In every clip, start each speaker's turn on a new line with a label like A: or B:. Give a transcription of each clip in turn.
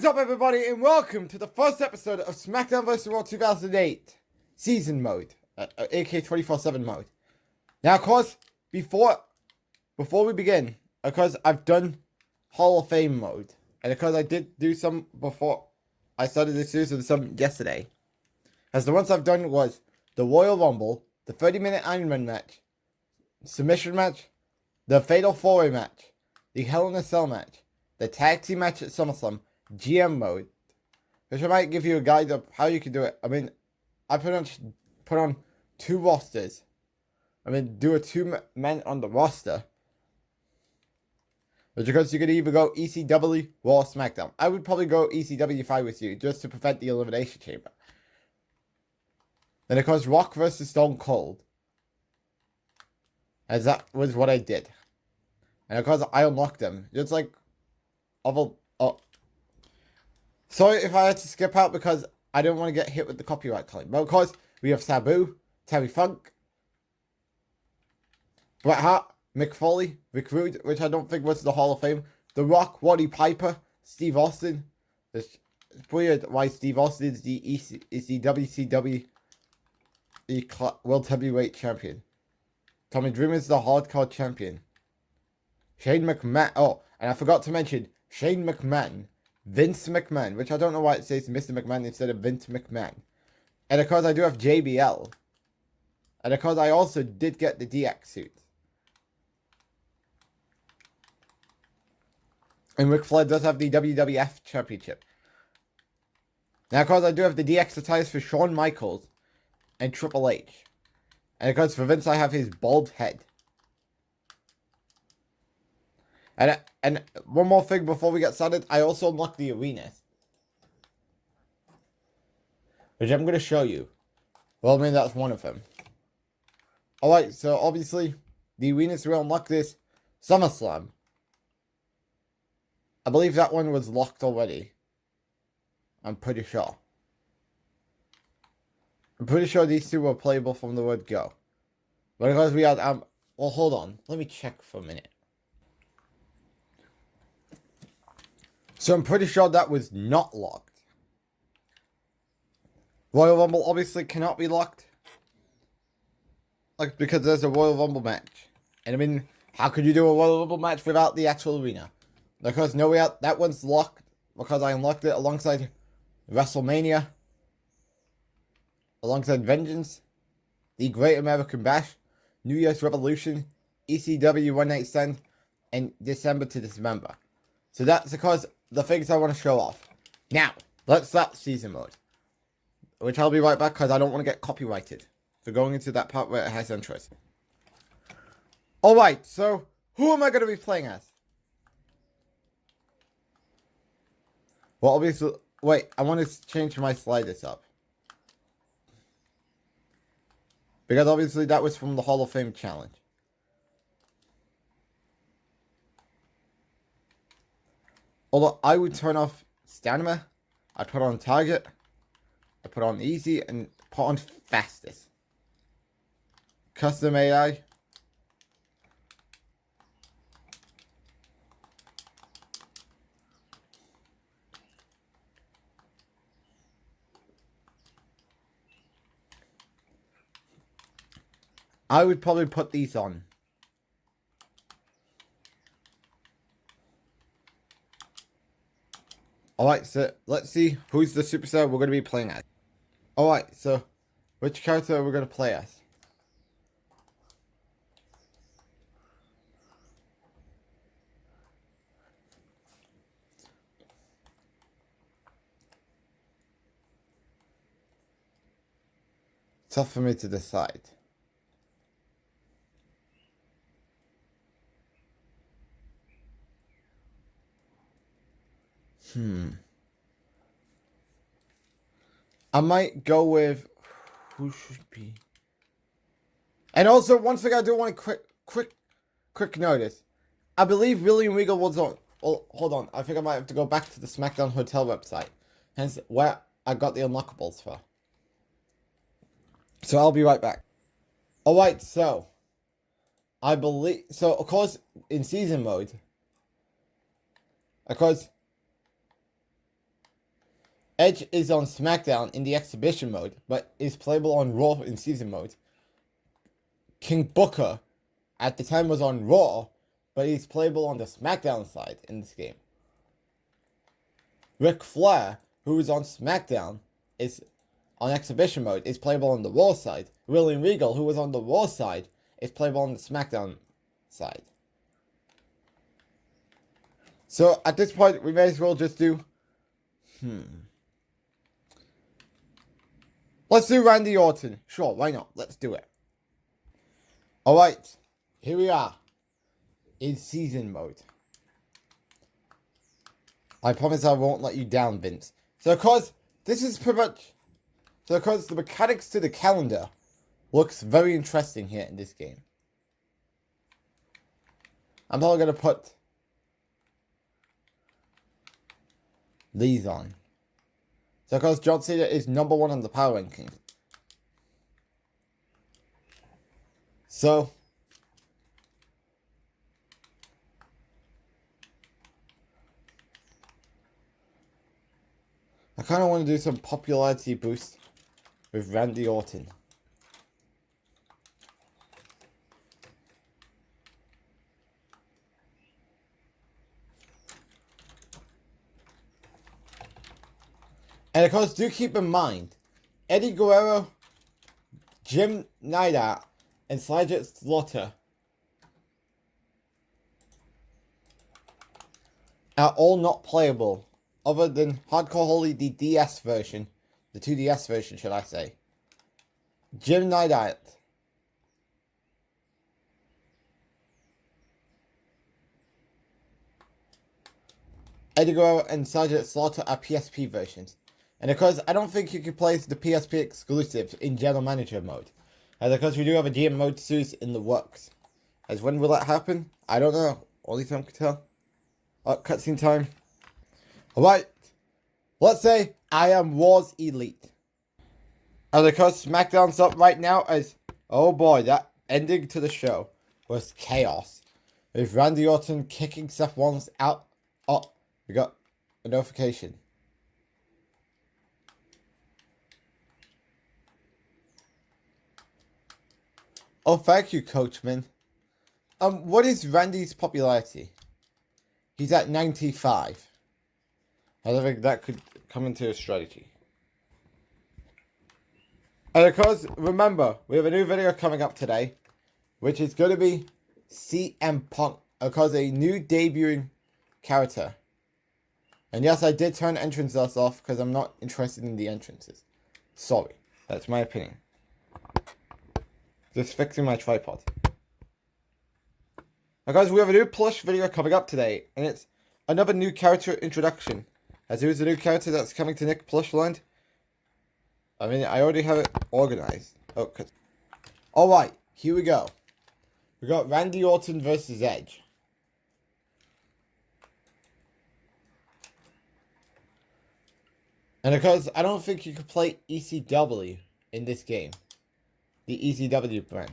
A: What is up, everybody, and welcome to the first episode of SmackDown vs. Raw 2008 Season Mode, aka 24/7 mode. Now, of course, before we begin, of course, I've done Hall of Fame mode, and because I did do some before I started this series with some yesterday, as the ones I've done was the Royal Rumble, the 30-minute Iron Man match, submission match, the Fatal 4-Way match, the Hell in a Cell match, the Tag Team match at SummerSlam, GM mode, which I might give you a guide of how you can do it. I mean, I put on two rosters. I mean, do a two men on the roster. But because you could either go ECW or SmackDown. I would probably go ECW if I was you, just to prevent the Elimination Chamber. Then of course, Rock versus Stone Cold. As that was what I did. And of course, I unlocked them. Just like sorry if I had to skip out because I didn't want to get hit with the copyright claim. But of course, we have Sabu, Terry Funk, Bret Hart, Mick Foley, Rick Rude, which I don't think was the Hall of Fame, The Rock, Roddy Piper, Steve Austin. It's weird why Steve Austin is the WCW World Heavyweight Champion. Tommy Dreamer is the Hardcore Champion. Shane McMahon. Oh, and I forgot to mention Shane McMahon. Vince McMahon, which I don't know why it says Mr. McMahon instead of Vince McMahon. And of course I do have JBL. And of course I also did get the DX suit. And Ric Flair does have the WWF Championship. Now of course I do have the DX attires for Shawn Michaels and Triple H. And of course for Vince I have his bald head. And one more thing before we get started, I also unlocked the arenas, which I'm going to show you. Well, I mean, that's one of them. Alright, so obviously, the arenas will unlock this SummerSlam. I believe that one was locked already. I'm pretty sure. I'm pretty sure these two were playable from the word go. But because we had, well, hold on. Let me check for a minute. So I'm pretty sure that was not locked. Royal Rumble obviously cannot be locked. Like, because there's a Royal Rumble match. And I mean, how could you do a Royal Rumble match without the actual arena? Because no way out, that one's locked. Because I unlocked it alongside WrestleMania. Alongside Vengeance. The Great American Bash. New Year's Revolution. ECW One Night Stand. And December to Dismember. So that's because the things I want to show off. Now, let's start season mode. Which I'll be right back because I don't want to get copyrighted. So going into that part where it has interest. Alright, so who am I going to be playing as? Well, obviously, wait, I want to change my sliders up. Because obviously that was from the Hall of Fame challenge. Although I would turn off stamina, I'd put on target, I put on easy, and put on fastest. Custom AI. I would probably put these on. Alright, so let's see who's the superstar we're going to be playing as. Alright, so which character are we going to play as? Tough for me to decide. I might go with who should be. And also, one thing I do want to quick notice. I believe William Regal was on. Well, hold on. I think I might have to go back to the SmackDown Hotel website. Hence, where I got the unlockables for. So I'll be right back. Alright, so I believe, so of course in season mode, of course Edge is on SmackDown in the exhibition mode, but is playable on Raw in season mode. King Booker at the time was on Raw, but he's playable on the SmackDown side in this game. Ric Flair, who is on SmackDown, is on exhibition mode, is playable on the Raw side. William Regal, who was on the Raw side, is playable on the SmackDown side. So at this point, we may as well just do... Let's do Randy Orton. Sure, why not? Let's do it. Alright, here we are. In season mode. I promise I won't let you down, Vince. So of course, this is pretty much... So of course, the mechanics to the calendar looks very interesting here in this game. I'm probably going to put these on. So of course, John Cena is number 1 on the power ranking. So... I kind of want to do some popularity boost with Randy Orton. And of course, do keep in mind, Eddie Guerrero, Jim Neidhart, and Sergeant Slaughter are all not playable. Other than Hardcore Holly, the DS version. The 2DS version, should I say. Jim Neidhart. Eddie Guerrero and Sergeant Slaughter are PSP versions. And of course, I don't think you can play the PSP exclusives in General Manager mode. As of course, we do have a GM mode series in the works. As when will that happen? I don't know. Only time can tell. Oh, cutscene time. Alright, let's say I am Raw's Elite. And of course, SmackDown's up right now as, oh boy, that ending to the show was chaos. With Randy Orton kicking Seth Rollins out. Oh, we got a notification. Oh, thank you, Coachman. What is Randy's popularity? He's at 95. I don't think that could come into a strategy. And of course, remember, we have a new video coming up today, which is going to be CM Punk. Of course, a new debuting character. And yes, I did turn entrances off because I'm not interested in the entrances. Sorry, that's my opinion. Just fixing my tripod. Now guys, we have a new plush video coming up today, and it's another new character introduction. As who's the new character that's coming to Nick Plushland? I mean, I already have it organized. Oh, alright, here we go. We got Randy Orton versus Edge. And of course, I don't think you could play ECW in this game. The ECW brand.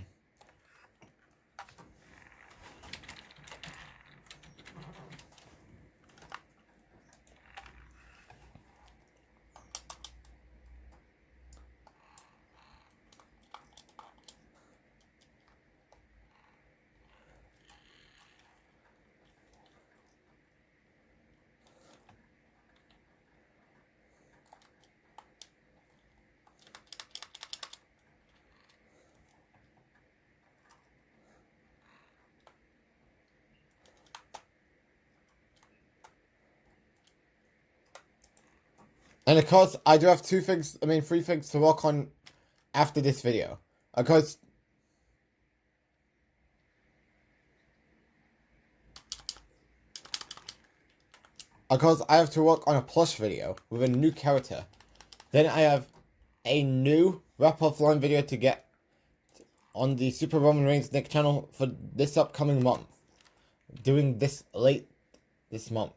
A: And of course, I do have three things to work on after this video. Of course, I have to work on a plush video with a new character. Then I have a new wrap-up line video to get on the Super Roman Reigns Nick channel for this upcoming month. Doing this late this month.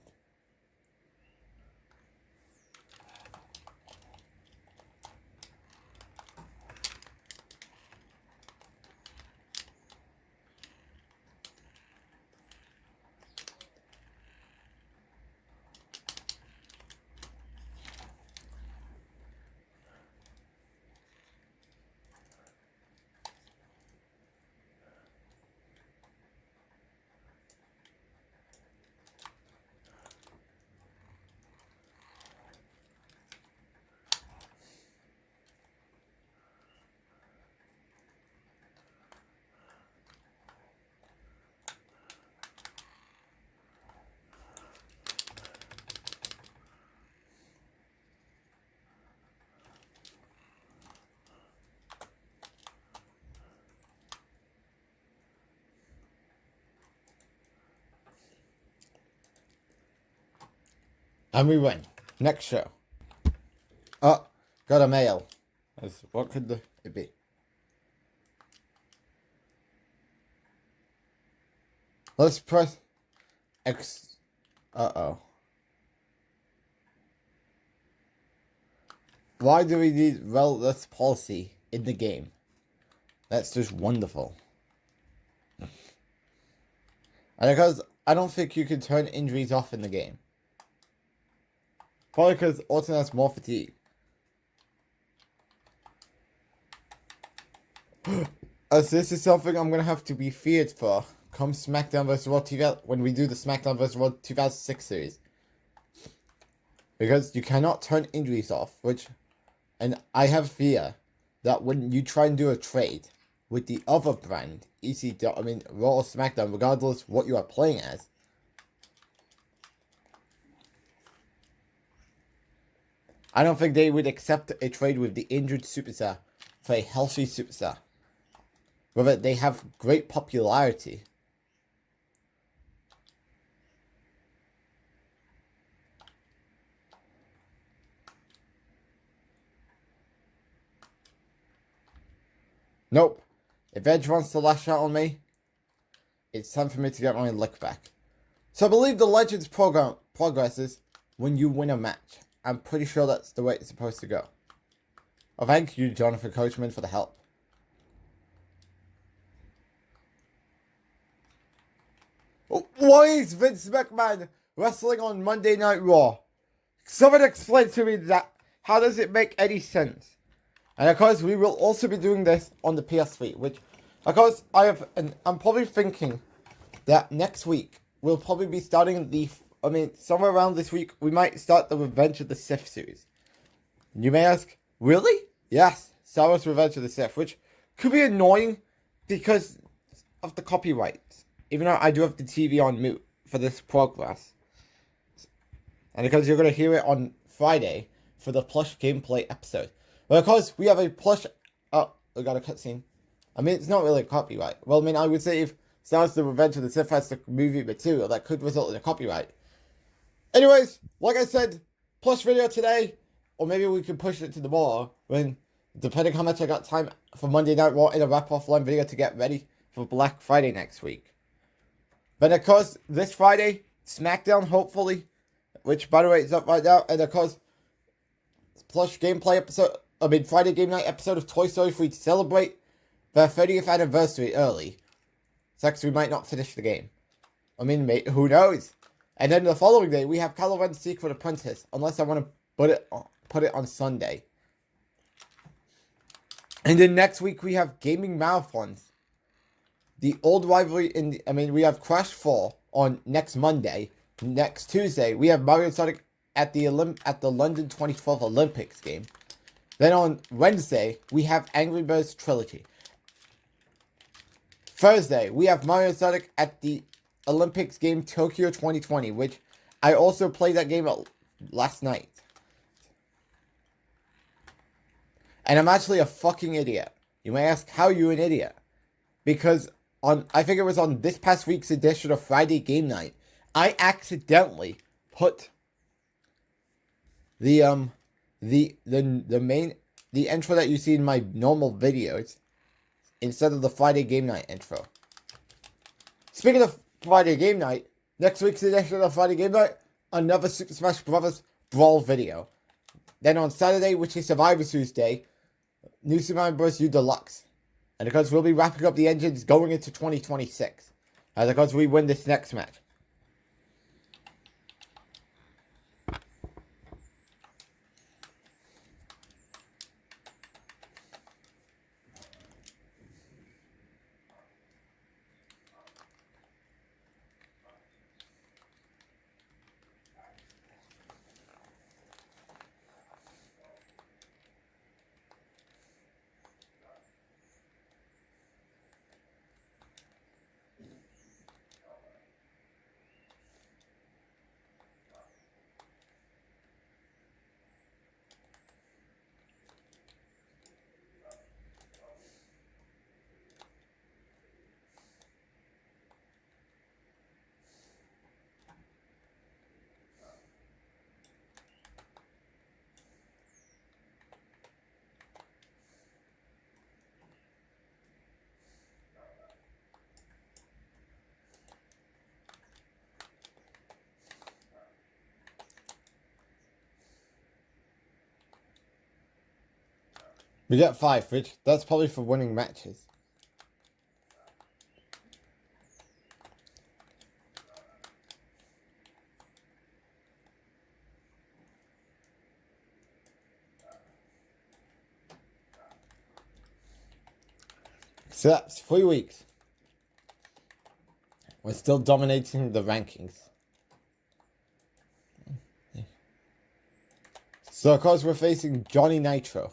A: And we win. Next show. Oh, got a mail. What could it be? Let's press X. Uh-oh. Why do we need relentless policy in the game? That's just wonderful. And because I don't think you can turn injuries off in the game. Probably because Orton has more fatigue. As this is something I'm going to have to be feared for come SmackDown vs. Raw 2000 when we do the SmackDown vs. Raw 2006 series. Because you cannot turn injuries off, and I have fear that when you try and do a trade with the other brand, Raw or SmackDown, regardless what you are playing as, I don't think they would accept a trade with the injured superstar for a healthy superstar. Whether they have great popularity. Nope. If Edge wants to lash out on me, it's time for me to get my lick back. So I believe the Legends program progresses when you win a match. I'm pretty sure that's the way it's supposed to go. Oh, thank you, Jonathan Coachman, for the help. Why is Vince McMahon wrestling on Monday Night Raw? Someone explain to me that. How does it make any sense? And of course, we will also be doing this on the PS3, which, of course, I'm probably thinking that next week we'll probably be starting somewhere around this week, we might start the Revenge of the Sith series. You may ask, really? Yes, Star Wars Revenge of the Sith, which could be annoying because of the copyrights. Even though I do have the TV on mute for this progress. And because you're going to hear it on Friday for the plush gameplay episode. But of course, we have a plush... Oh, we got a cutscene. It's not really a copyright. Well, I would say if Star Wars The Revenge of the Sith has the movie material, that could result in a copyright. Anyways, like I said, plush video today. Or maybe we can push it to tomorrow. Depending how much I got time for Monday Night Raw in a wrap-off line video to get ready for Black Friday next week. But of course, this Friday, SmackDown, hopefully, which by the way is up right now, and of course, plush gameplay episode, Friday game night episode of Toy Story 3 to celebrate their 30th anniversary early. So we might not finish the game. Who knows? And then the following day, we have Kylo Ren's Secret Apprentice, unless I want to put it on Sunday. And then next week, we have Gaming Marathons. The old rivalry we have Crash 4 on next Monday. Next Tuesday, we have Mario Sonic at the London 2012 Olympics game. Then on Wednesday, we have Angry Birds Trilogy. Thursday, we have Mario Sonic at the Olympics game Tokyo 2020, which I also played that game last night. And I'm actually a fucking idiot. You may ask, how are you an idiot? Because I think it was on this past week's edition of Friday Game Night, I accidentally put the intro that you see in my normal videos instead of the Friday Game Night intro. Speaking of Friday Game Night, next week's edition of Friday Game Night, another Super Smash Bros. Brawl video. Then on Saturday, which is Survivor Series Day, New Super Mario Bros. U Deluxe. And of course, we'll be wrapping up the engines going into 2026. As of course, we win this next match. We get 5, which that's probably for winning matches. So that's 3 weeks. We're still dominating the rankings. So of course we're facing Johnny Nitro.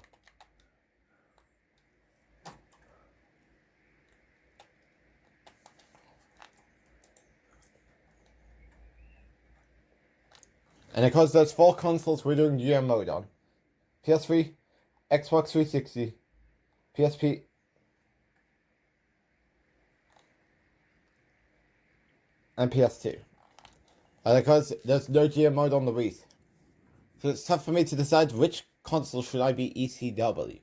A: And of course there's 4 consoles we're doing GM mode on. PS3, Xbox 360, PSP, and PS2. And of course there's no GM mode on the Wii. So it's tough for me to decide which console should I be ECW.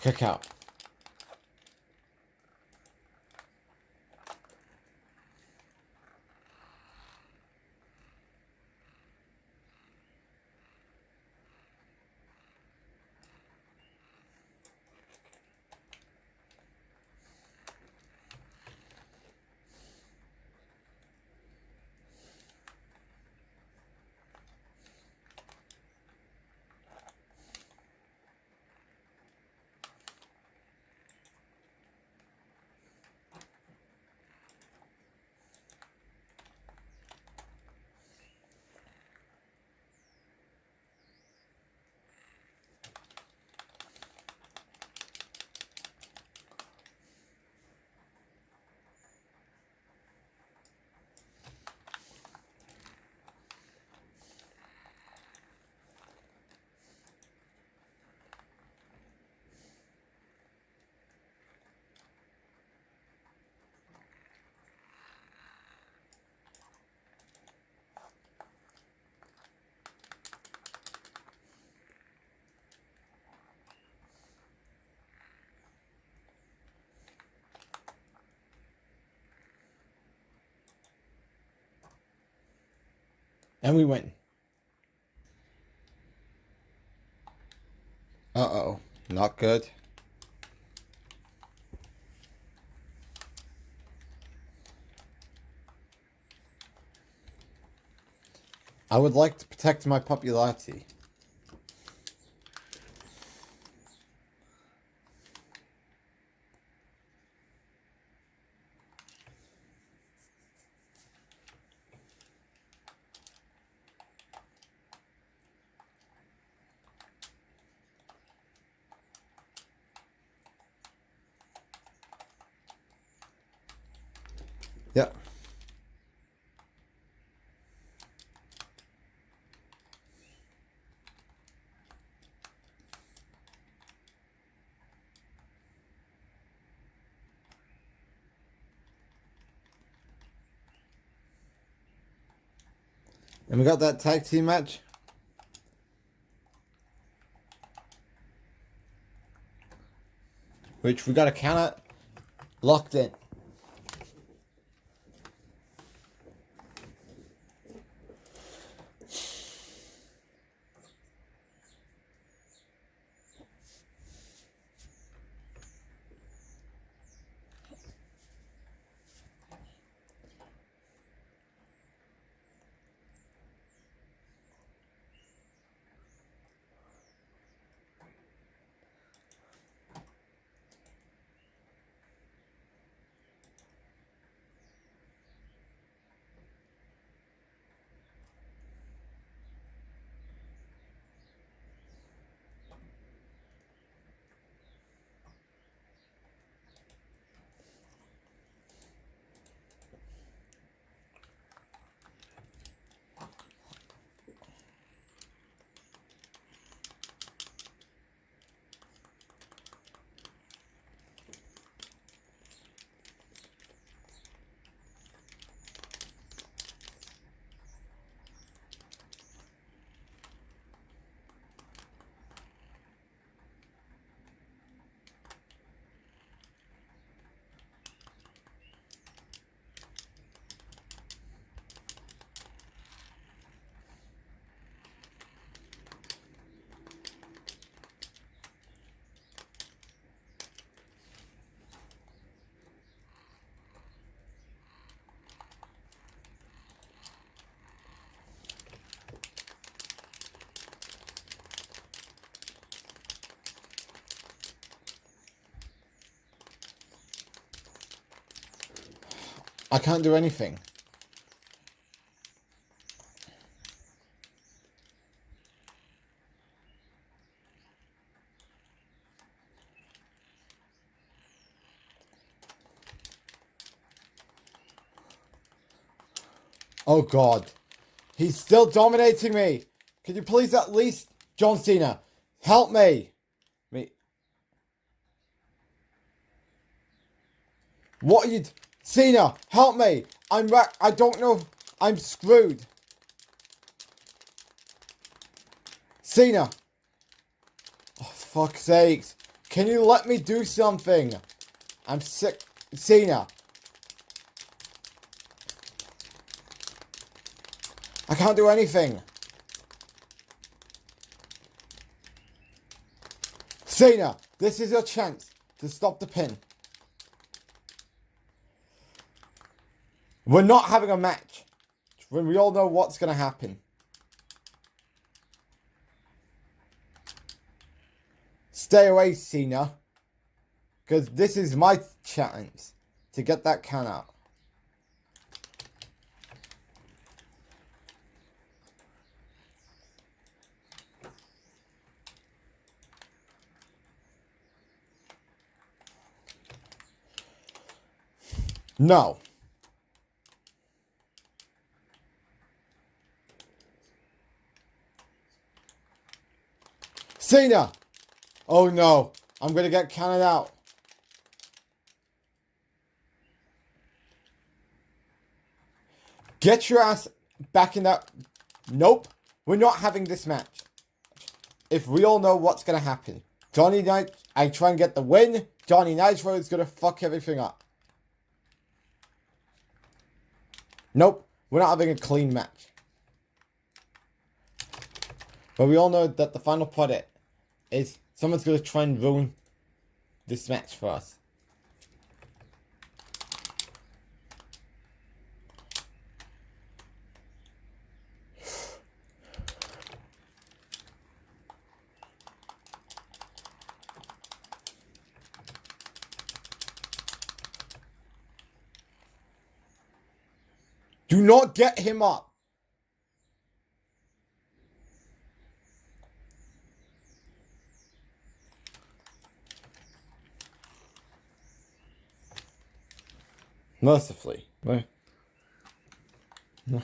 A: Kick out. And we win. Uh-oh. Not good. I would like to protect my popularity. Yep. And we got that tag team match. Which we got a counter locked in. I can't do anything. Oh God. He's still dominating me. Can you please at least, John Cena, help me? What are you... Cena, help me. I'm wrecked. I don't know. I'm screwed. Cena. Oh, fuck's sakes. Can you let me do something? I'm sick. Cena. I can't do anything. Cena, this is your chance to stop the pin. We're not having a match when we all know what's going to happen. Stay away, Cena. Because this is my chance to get that can out. No. Cena! Oh no, I'm gonna get counted out. Get your ass back in that... Nope, we're not having this match. If we all know what's gonna happen. Johnny Knight, I try and get the win. Johnny Nitro is gonna fuck everything up. Nope, we're not having a clean match. But we all know that the final product is someone's going to try and ruin this match for us. Do not get him up. Mercifully. Right? No.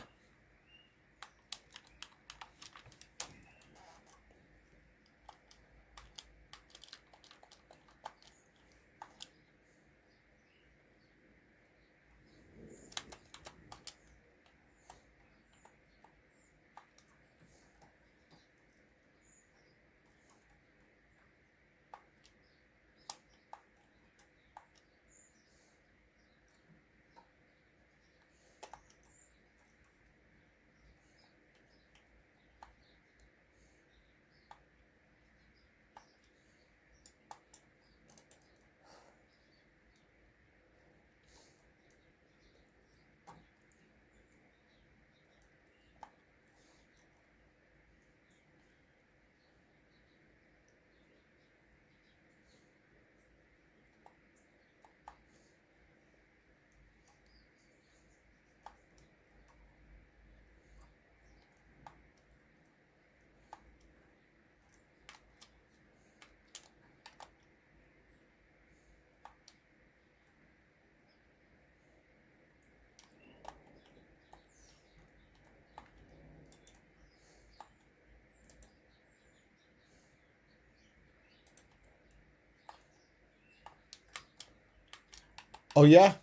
A: Oh yeah?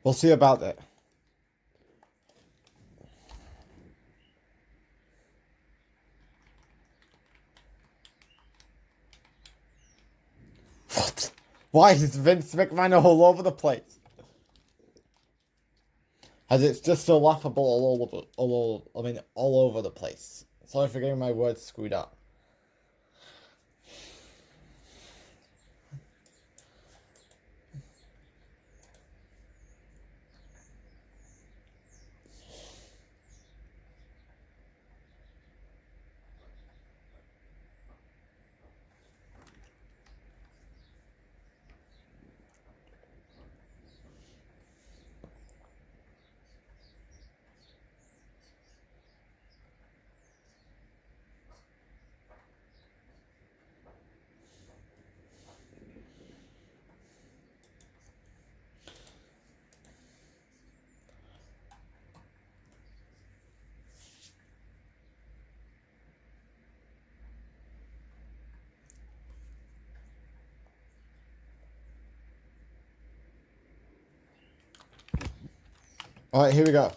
A: We'll see about that. What? Why is Vince McMahon all over the place? As it's just so laughable all over the place. Sorry for getting my words screwed up. Alright, here we go.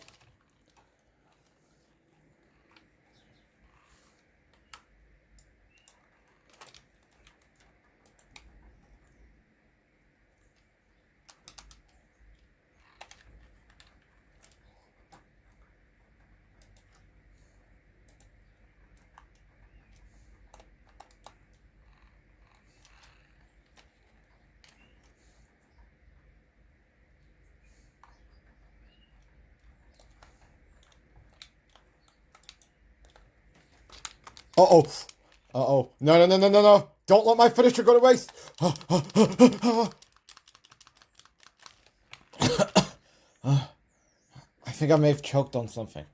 A: Uh-oh. Uh-oh. No, no, no, no, no, no. Don't let my finisher go to waste. I think I may have choked on something.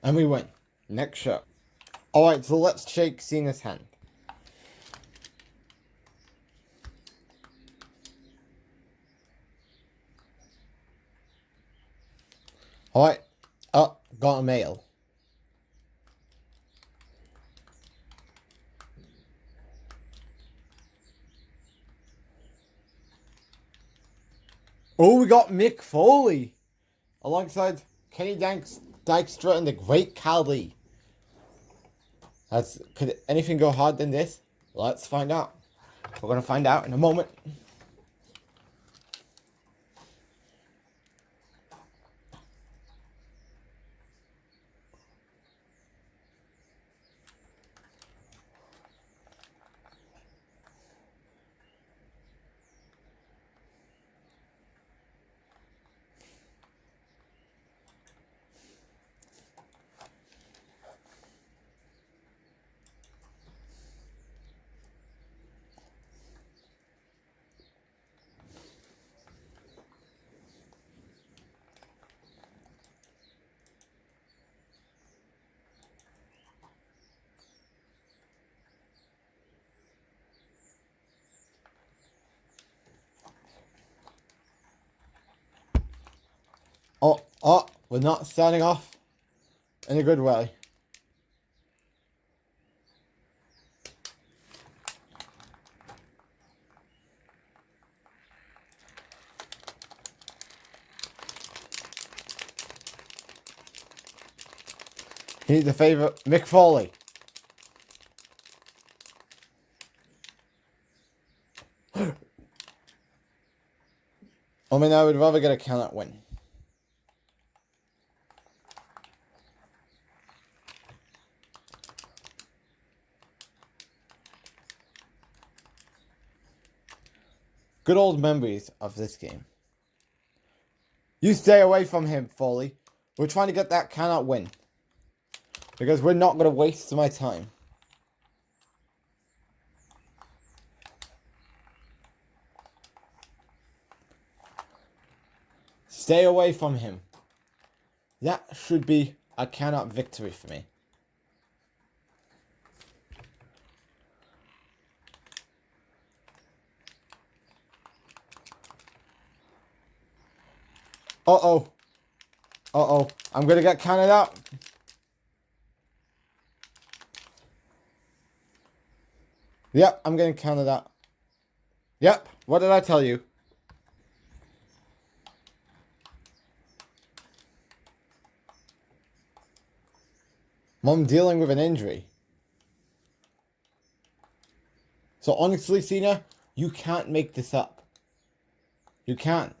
A: And we win. Next show. Alright, so let's shake Cena's hand. Alright. Oh, got a mail. Oh, we got Mick Foley. Alongside Kenny Dykstra and the Great Khali. Could anything go harder than this? Let's find out. We're gonna find out in a moment. Oh, we're not starting off in a good way. He's the favorite, Mick Foley. I mean, I would rather get a count-out win. Good old memories of this game. You stay away from him, Foley. We're trying to get that count-out win. Because we're not going to waste my time. Stay away from him. That should be a count-out victory for me. Uh-oh. Uh-oh. I'm going to get counted out. Yep, I'm getting counted out. Yep, what did I tell you? I'm dealing with an injury. So honestly, Cena, you can't make this up. You can't.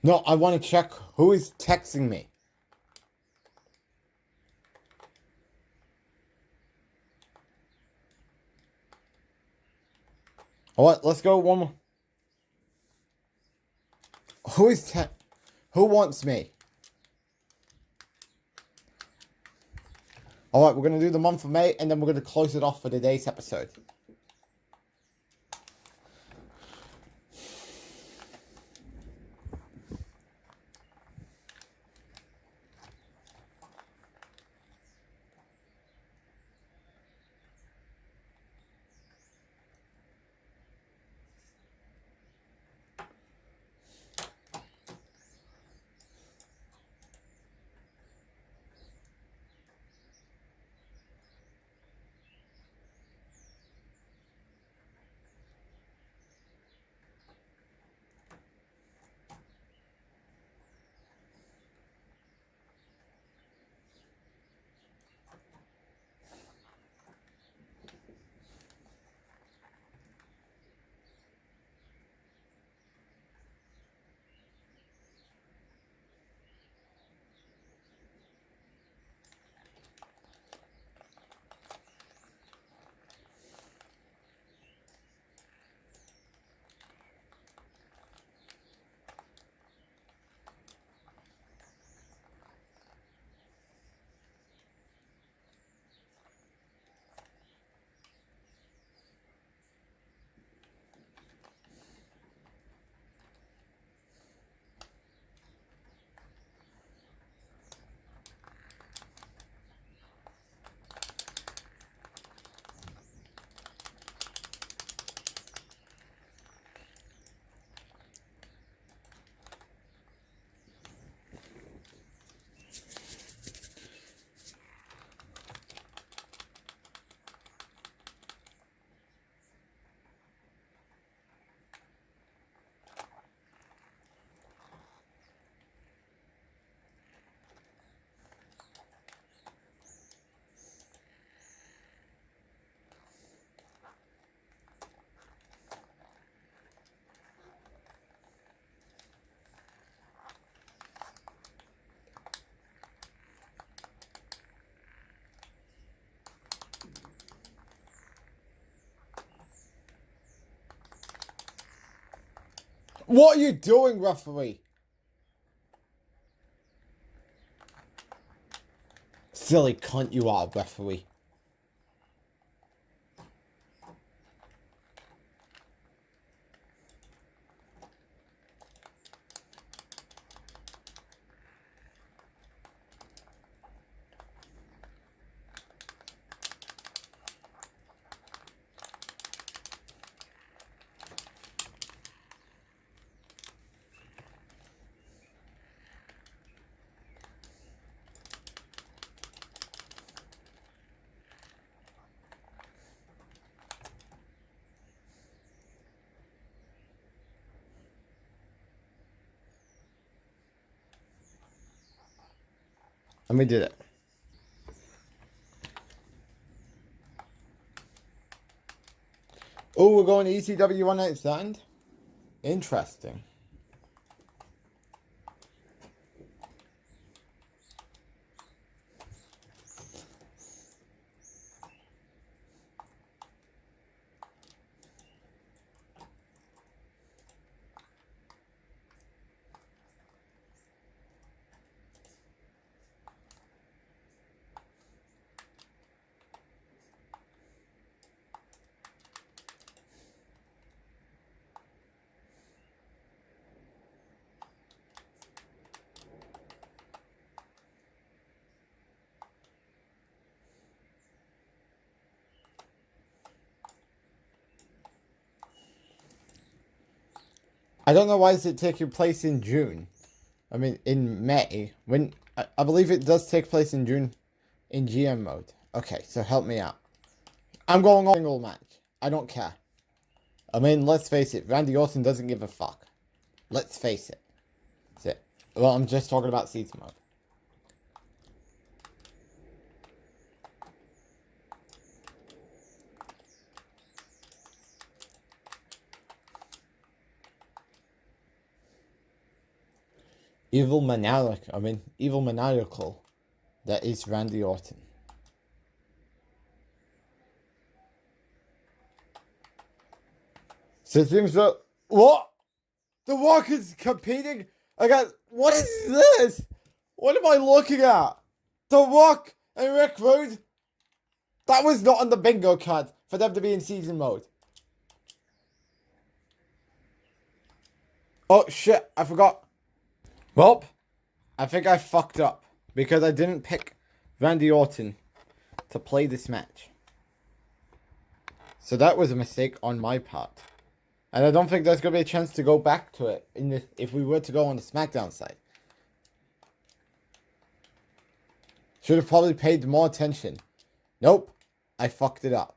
A: No, I want to check who is texting me. Alright, let's go one more. Who wants me? Alright, we're going to do the month of May, and then we're going to close it off for today's episode. What are you doing, referee? silly cunt you are, referee. And we did it. Oh, we're going to ECW One Night Stand? Interesting. I don't know why is it taking place in June. I mean, in May. When I believe it does take place in June in GM mode. Okay, so help me out. I'm going on single match. I don't care. I mean, let's face it. Randy Orton doesn't give a fuck. Let's face it. That's it. Well, I'm just talking about season mode. Evil maniacal. That is Randy Orton. So it seems that what? The Rock is competing against. What is this? What am I looking at? The Rock and Rick Rude. That was not on the bingo card for them to be in season mode. Oh shit! I forgot. Well, I think I fucked up because I didn't pick Randy Orton to play this match. So that was a mistake on my part. And I don't think there's going to be a chance to go back to it if we were to go on the SmackDown side. Should have probably paid more attention. Nope. I fucked it up.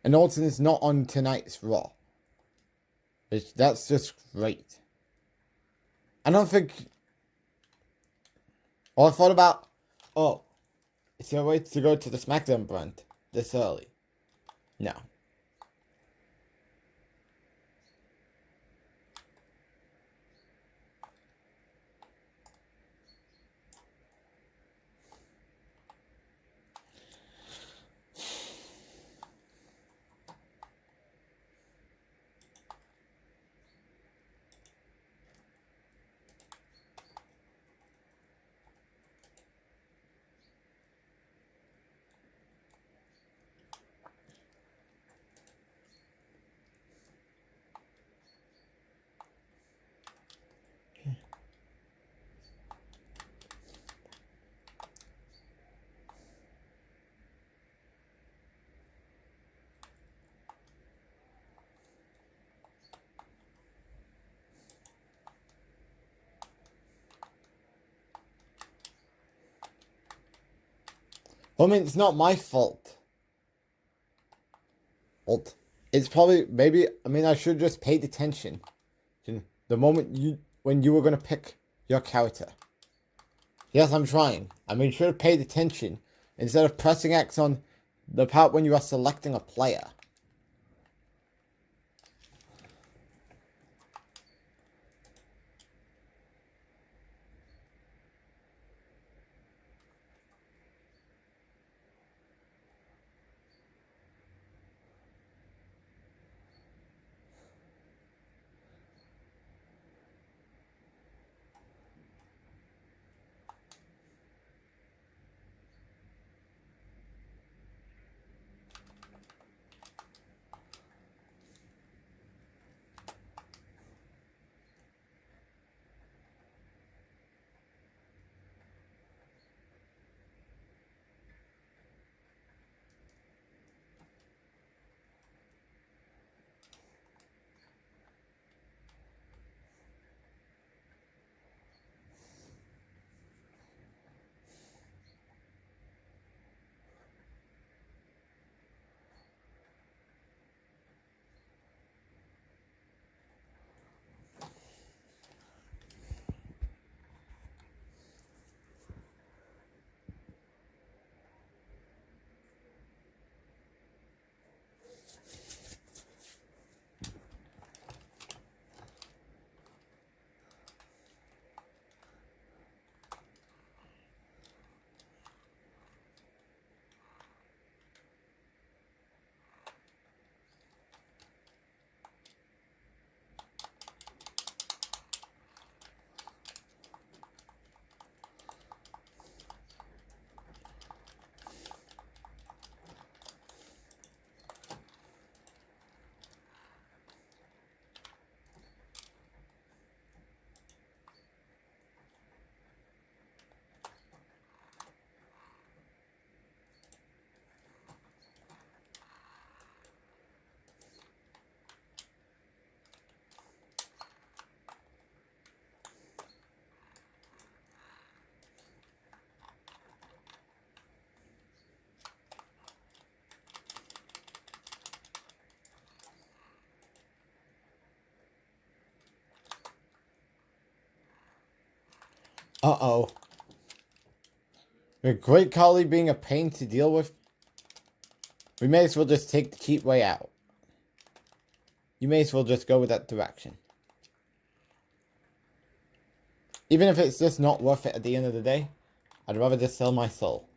A: And Orton is not on tonight's Raw. That's just great. I don't think... Oh, I thought about... Oh, is there a way to go to the SmackDown brand this early? No. Well, I mean, it's not my fault. It's probably, maybe, I mean, I should just paid attention to the moment when you were going to pick your character. Yes, I'm trying. I mean, should have paid attention instead of pressing X on the part when you are selecting a player. Uh-oh. Your great colleague being a pain to deal with? We may as well just take the cheap way out. You may as well just go with that direction. Even if it's just not worth it at the end of the day, I'd rather just sell my soul.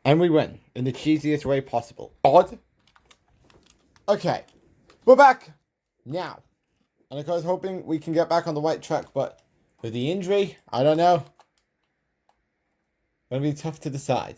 A: And we win in the cheesiest way possible. Odd. Okay. We're back now. And of course, hoping we can get back on the right track, but with the injury, I don't know. Gonna be tough to decide.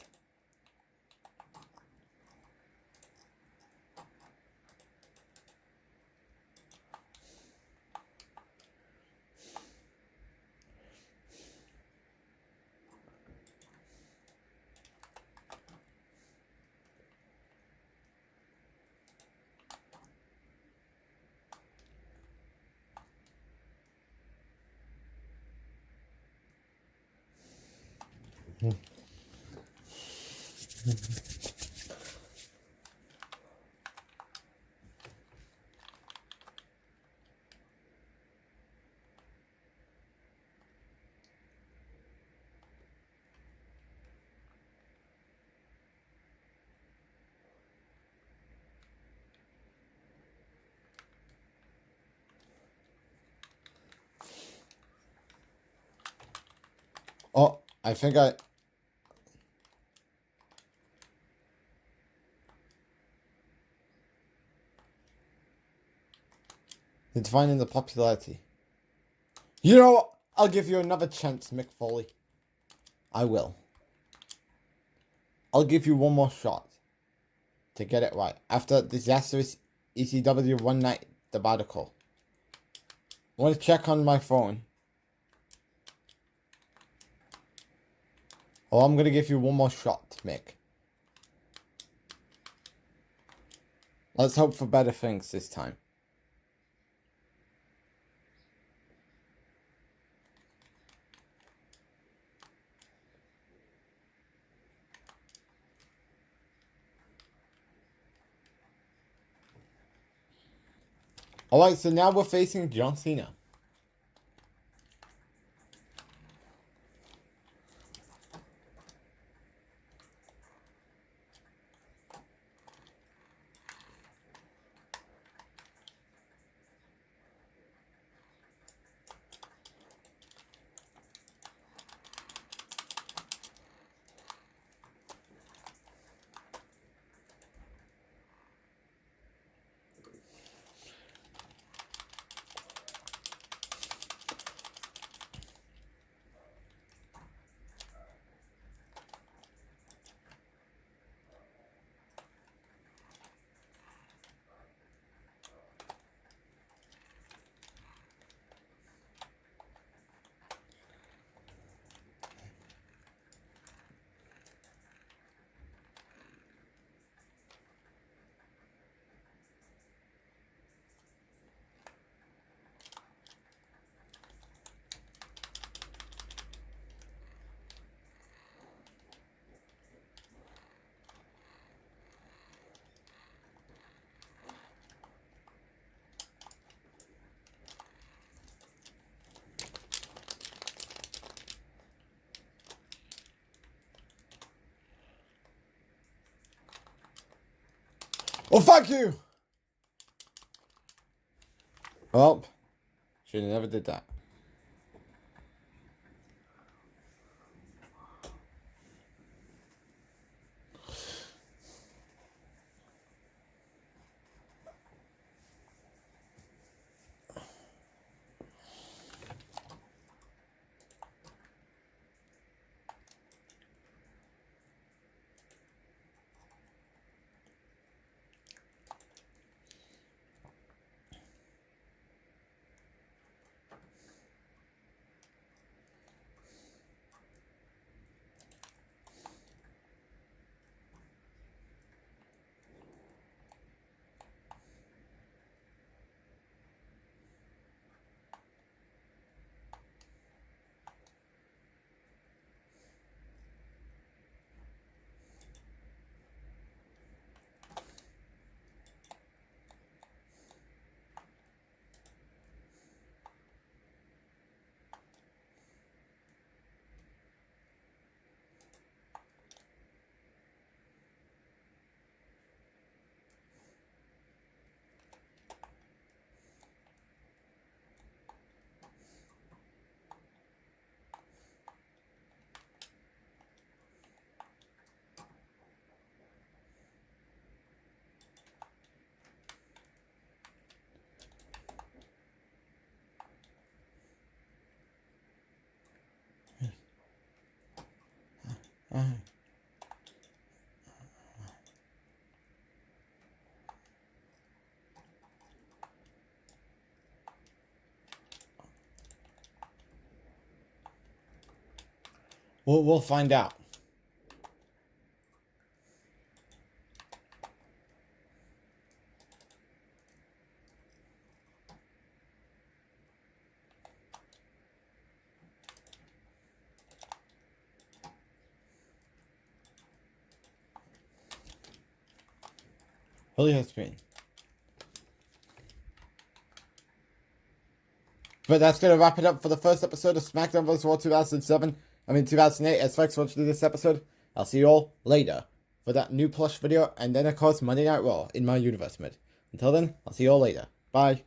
A: Oh, I think it's finding the popularity. You know what? I'll give you another chance, Mick Foley. I will. I'll give you one more shot to get it right. After disastrous ECW one night debacle. I want to check on my phone. Oh, I'm going to give you one more shot, Mick. Let's hope for better things this time. Alright, so now we're facing John Cena. Oh, fuck you! Well, should have never did that. We'll find out. Fully hit screen. But that's going to wrap it up for the first episode of SmackDown vs. Raw 2008. As thanks for watching this episode. I'll see you all later for that new plush video. And then, of course, Monday Night Raw in my universe mode. Until then, I'll see you all later. Bye.